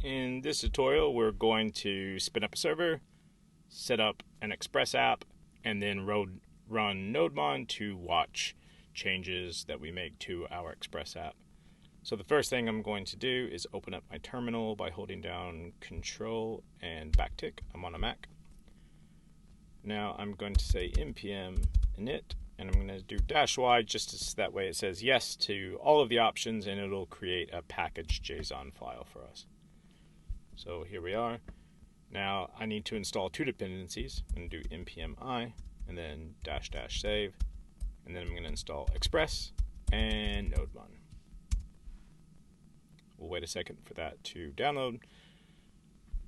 In this tutorial, we're going to spin up a server, set up an Express app, and then run Nodemon to watch changes that we make to our Express app. So the first thing I'm going to do is open up my terminal by holding down Control and backtick. I'm on a Mac. Now I'm going to say npm init, and I'm going to do -y just so that way it says yes to all of the options, and it'll create a package.json file for us. So here we are. Now I need to install two dependencies. I'm going to do npm I and then -- save, and then I'm going to install Express and Nodemon. We'll wait a second for that to download.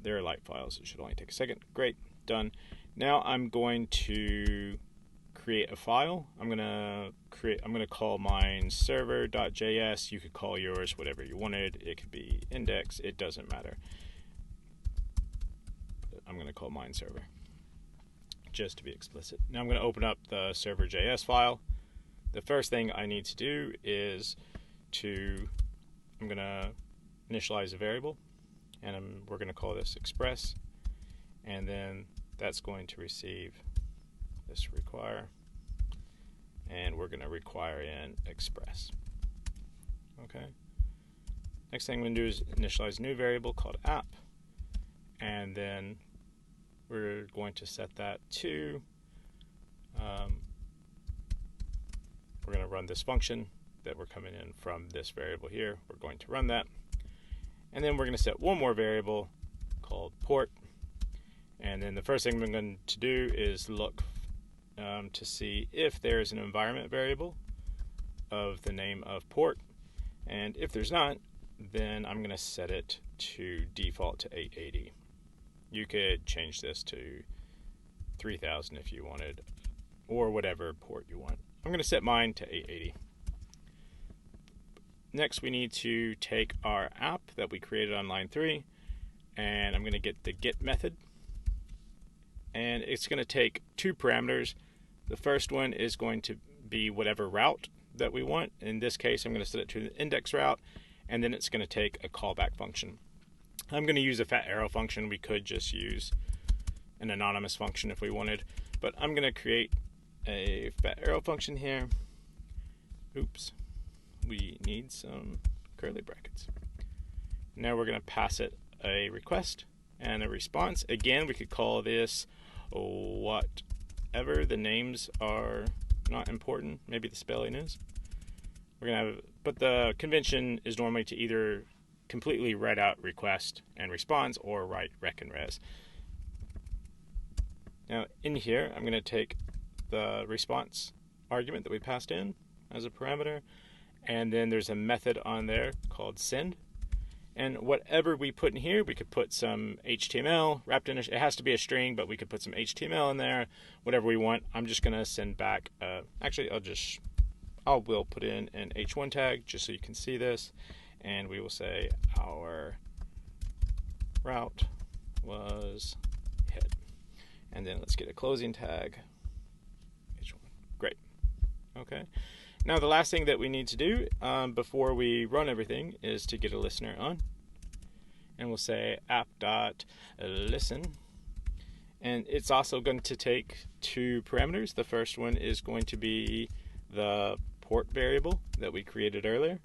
They're light files. It should only take a second. Great, done. Now I'm going to create a file. I'm going to call mine server.js. You could call yours whatever you wanted. It could be index. It doesn't matter. I'm going to call mine server, just to be explicit. Now I'm going to open up the server.js file. The first thing I need to do is I'm going to initialize a variable, and we're going to call this Express, and then that's going to receive this require, and we're going to require in Express. Okay. Next thing I'm going to do is initialize a new variable called app, and then we're going to set that to, we're going to run this function that we're coming in from this variable here. We're going to run that. And then we're going to set one more variable called port. And then the first thing we're going to do is look to see if there's an environment variable of the name of port. And if there's not, then I'm going to set it to default to 880. You could change this to 3000 if you wanted, or whatever port you want. I'm going to set mine to 880. Next, we need to take our app that we created on line 3, and I'm going to get the get method. And it's going to take two parameters. The first one is going to be whatever route that we want. In this case, I'm going to set it to the index route, and then it's going to take a callback function. I'm going to use a fat arrow function. We could just use an anonymous function if we wanted, but I'm going to create a fat arrow function here. Oops, we need some curly brackets. Now we're going to pass it a request and a response. Again, we could call this whatever. The names are not important. Maybe the spelling is. We're going to have, but the convention is normally to either completely write out request and response or write rec and res. Now in here, I'm going to take the response argument that we passed in as a parameter, and then there's a method on there called send. And whatever we put in here, we could put some HTML wrapped in it. It has to be a string, but we could put some HTML in there, whatever we want. I'm just going to send back, actually I will put in an h1 tag just so you can see this. And we will say our route was hit. And then let's get a closing tag. H1. Great. Okay. Now the last thing that we need to do before we run everything is to get a listener on. And we'll say app.listen. And it's also going to take two parameters. The first one is going to be the port variable that we created earlier.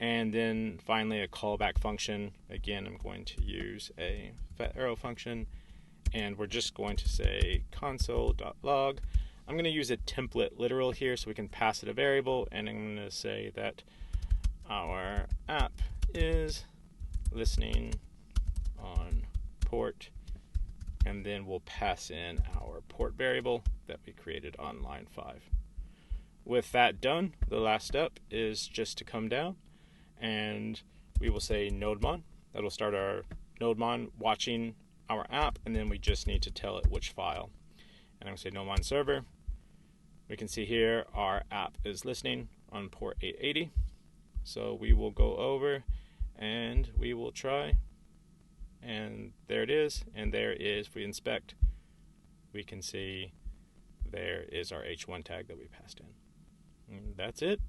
And then finally a callback function. Again, I'm going to use a fat arrow function, and we're just going to say console.log. I'm going to use a template literal here so we can pass it a variable, and I'm going to say that our app is listening on port, and then we'll pass in our port variable that we created on line 5. With that done, the last step is just to come down, and we will say Nodemon. That'll start our Nodemon watching our app, and then we just need to tell it which file. And I'm going to say Nodemon server. We can see here our app is listening on port 880. So we will go over and we will try. And there it is. And there is, if we inspect, we can see there is our h1 tag that we passed in. And that's it.